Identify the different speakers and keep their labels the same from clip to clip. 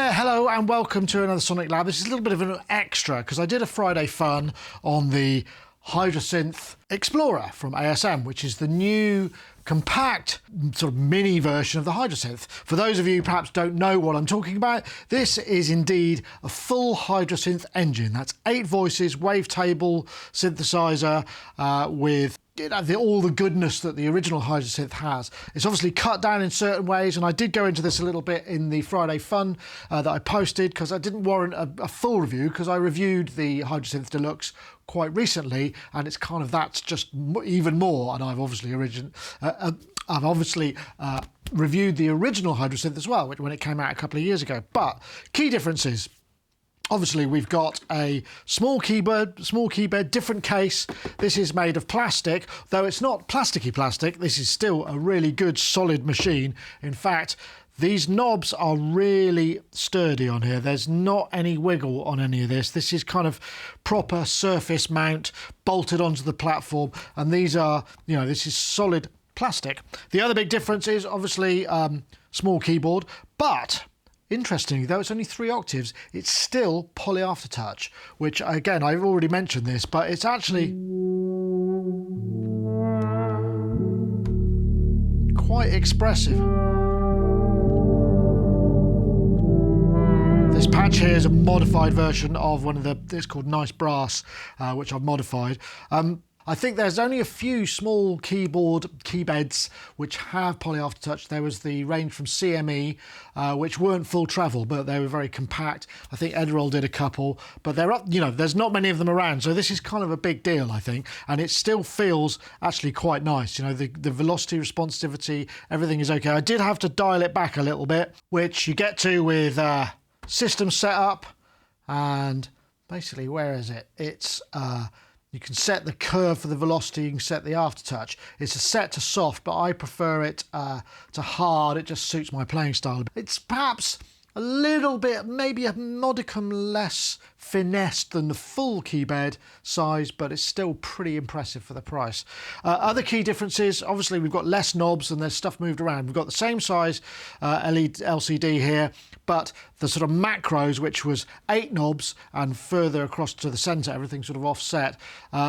Speaker 1: there, hello and welcome to another Sonic Lab. This is a little bit of an extra because I did a Friday fun on the Hydrasynth Explorer from ASM, which is the new compact sort of mini version of the Hydrasynth. For those of you who perhaps don't know what I'm talking about, this is indeed a full Hydrasynth engine. That's 8 voices, wavetable synthesizer with all the goodness that the original Hydrasynth has. It's obviously cut down in certain ways, and I did go into this a little bit in the Friday fun that I posted because I didn't warrant a full review because I reviewed the Hydrasynth Deluxe quite recently, and it's kind of that's just even more. And I've obviously reviewed the original Hydrasynth as well, when it came out a couple of years ago. But key differences. Obviously, we've got a small keyboard, different case. This is made of plastic, though it's not plasticky plastic. This is still a really good, solid machine. In fact, these knobs are really sturdy on here. There's not any wiggle on any of this. This is kind of proper surface mount bolted onto the platform. And these are, this is solid plastic. The other big difference is obviously small keyboard, but interestingly, though it's only 3 octaves, it's still poly aftertouch, which again, I've already mentioned this, but it's actually quite expressive. This patch here is a modified version of it's called Nice Brass, which I've modified. I think there's only a few small keybeds which have poly aftertouch. There was the range from CME, which weren't full travel, but they were very compact. I think Edirol did a couple, but they're up. There's not many of them around, so this is kind of a big deal, I think, and it still feels actually quite nice. The velocity, responsivity, everything is okay. I did have to dial it back a little bit, which you get to with system setup, and basically, where is it? It's you can set the curve for the velocity, you can set the aftertouch. It's a set to soft, but I prefer it to hard. It just suits my playing style. It's perhaps a little bit, maybe a modicum less finessed than the full keybed size, but it's still pretty impressive for the price. Other key differences, obviously we've got less knobs and there's stuff moved around. We've got the same size LED LCD here, but the sort of macros, which was 8 knobs and further across to the center, everything sort of offset.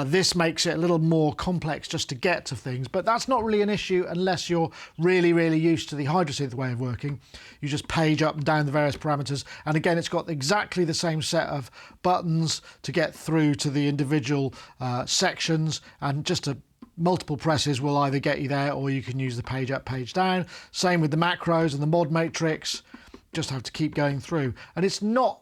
Speaker 1: This makes it a little more complex just to get to things, but that's not really an issue unless you're really, really used to the Hydrasynth way of working. You just page up and down the various parameters, and again, it's got exactly the same set of buttons to get through to the individual sections, and just multiple presses will either get you there, or you can use the page up, page down. Same with the macros and the mod matrix. Just have to keep going through, and it's not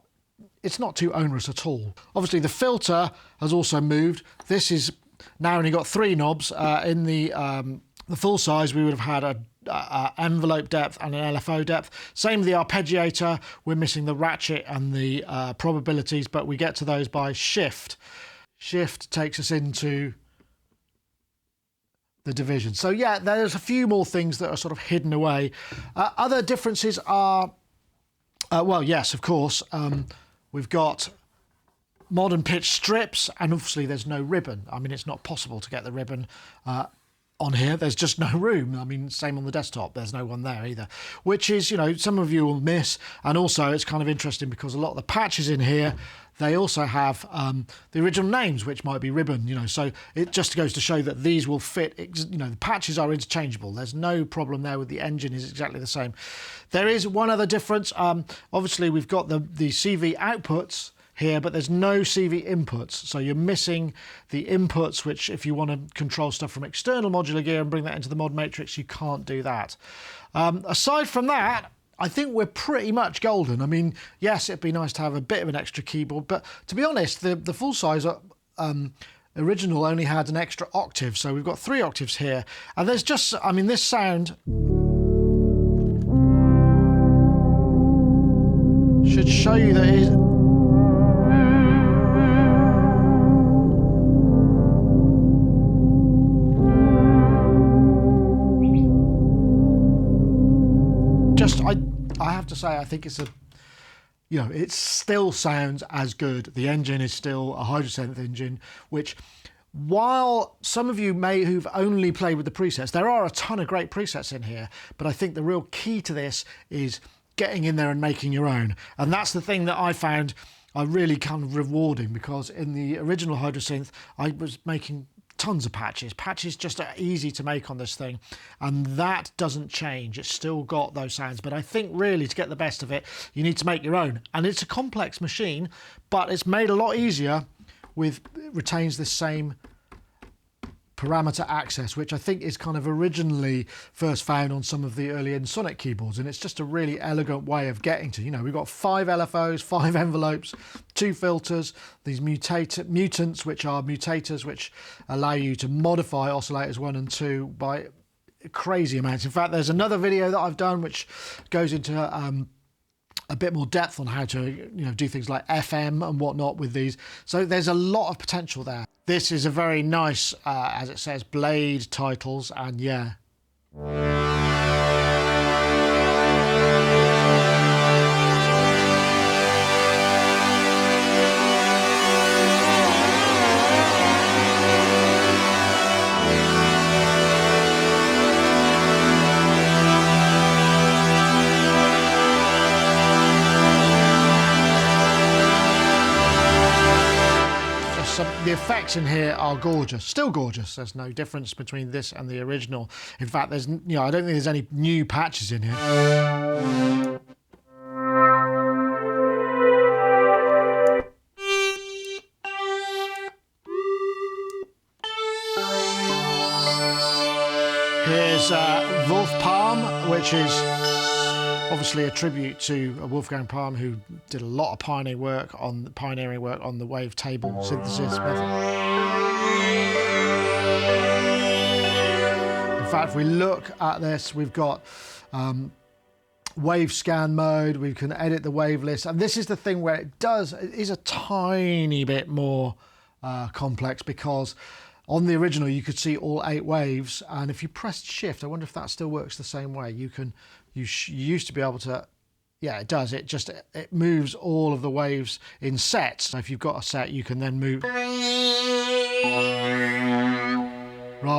Speaker 1: too onerous at all. Obviously, the filter has also moved. This is now only got 3 knobs. In the full size, we would have had a envelope depth and an LFO depth. Same with the arpeggiator. We're missing the ratchet and the probabilities, but we get to those by shift. Shift takes us into the division. So yeah, there's a few more things that are sort of hidden away. Other differences are, well, yes, of course, we've got modern pitch strips, and obviously there's no ribbon. I mean, it's not possible to get the ribbon on here. There's just no room. I mean, same on the desktop. There's no one there either, which is, some of you will miss. And also it's kind of interesting because a lot of the patches in here, they also have the original names, which might be ribbon, so it just goes to show that these will fit, the patches are interchangeable. There's no problem there with the engine is exactly the same. There is one other difference. Obviously we've got the CV outputs here, but there's no CV inputs, so you're missing the inputs, which if you want to control stuff from external modular gear and bring that into the mod matrix, you can't do that. Aside from that, I think we're pretty much golden. I mean, yes, it'd be nice to have a bit of an extra keyboard, but to be honest, the full size original only had an extra octave, so we've got 3 octaves here, and there's just, I mean, this sound should show you that it is. I have to say, I think it's it still sounds as good. The engine is still a Hydrasynth engine, which, while some of you who've only played with the presets, there are a ton of great presets in here, but I think the real key to this is getting in there and making your own. And that's the thing that I found really kind of rewarding, because in the original Hydrasynth, I was making tons of patches. Patches just are easy to make on this thing, and that doesn't change. It's still got those sounds, but I think really to get the best of it, you need to make your own. And it's a complex machine, but it's made a lot easier with, it retains this same parameter access, which I think is kind of originally first found on some of the early Sonic keyboards, and it's just a really elegant way of getting to, you know, we've got 5 LFOs, 5 envelopes, 2 filters, these mutants, which are mutators, which allow you to modify oscillators 1 and 2 by crazy amounts. In fact, there's another video that I've done which goes into a bit more depth on how to, you know, do things like FM and whatnot with these. So there's a lot of potential there. This is a very nice, as it says, Blade titles, and yeah. The effects in here are gorgeous, still gorgeous. There's no difference between this and the original. In fact, there's, you know, I don't think there's any new patches in here. Here's Wolf Palm, which is obviously a tribute to Wolfgang Palm, who did a lot of pioneering work on the Wavetable synthesis method. In fact, if we look at this, we've got wave scan mode. We can edit the wave list, and this is the thing where it is a tiny bit more complex, because on the original you could see all 8 waves, and if you pressed shift, I wonder if that still works the same way. You used to be able to, yeah, it does. It moves all of the waves in sets. So if you've got a set, you can then move, right,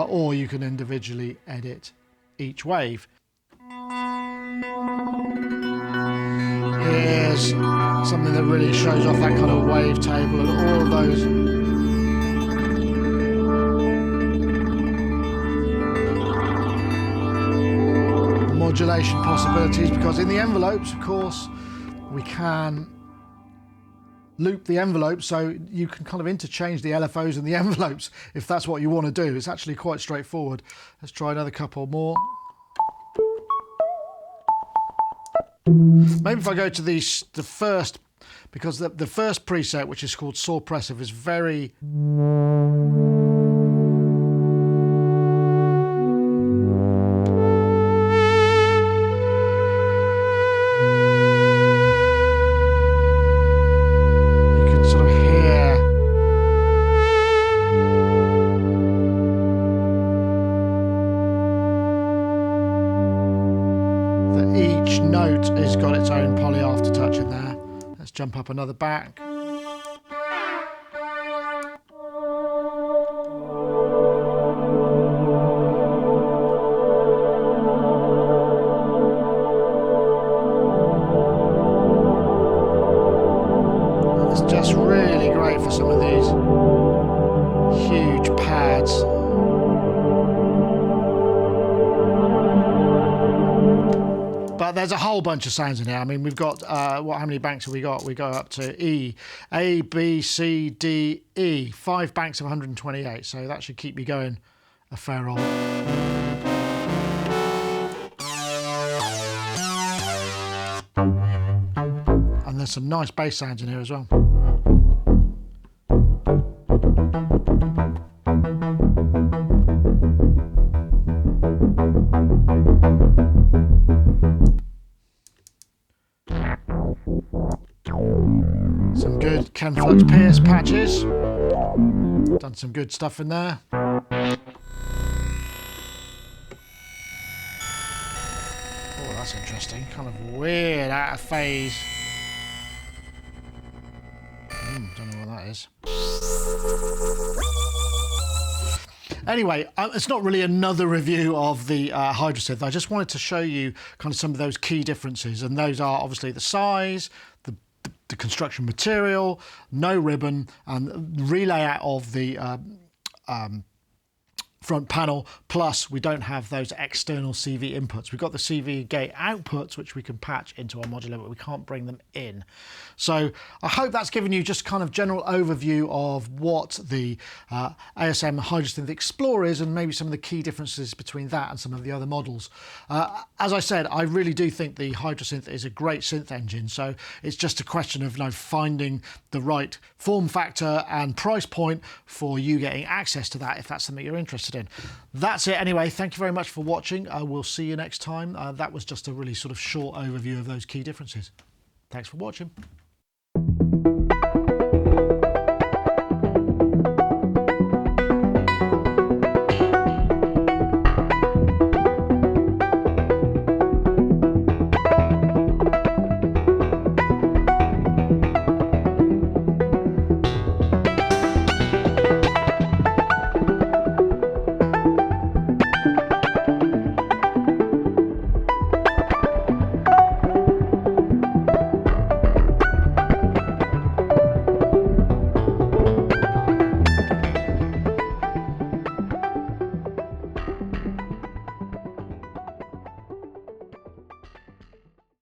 Speaker 1: or you can individually edit each wave. Here's something that really shows off that kind of wave table and all of those modulation possibilities, because in the envelopes, of course, we can loop the envelope, so you can kind of interchange the LFOs and the envelopes if that's what you want to do. It's actually quite straightforward. Let's try another couple more. Maybe if I go to the first, because the first preset, which is called Sorpressive, is very jump up another back. It's just really great for some of these huge pads. But there's a whole bunch of sounds in here. I mean, we've got, how many banks have we got? We go up to E, A, B, C, D, E. 5 banks of 128, so that should keep you going a fair old. And there's some nice bass sounds in here as well. Some good Ken Flux Pierce patches. Done some good stuff in there. Oh, that's interesting. Kind of weird, out of phase. Don't know what that is. Anyway, it's not really another review of the Hydrasynth. I just wanted to show you kind of some of those key differences, and those are obviously the size, the construction material, no ribbon, and relayout of the front panel, plus we don't have those external CV inputs. We've got the CV gate outputs, which we can patch into our modular, but we can't bring them in. So I hope that's given you just kind of general overview of what the ASM Hydrasynth Explorer is, and maybe some of the key differences between that and some of the other models. As I said, I really do think the Hydrasynth is a great synth engine, so it's just a question of finding the right form factor and price point for you getting access to that, if that's something you're interested in. That's it anyway. Thank you very much for watching. We'll see you next time. That was just a really sort of short overview of those key differences. Thanks for watching.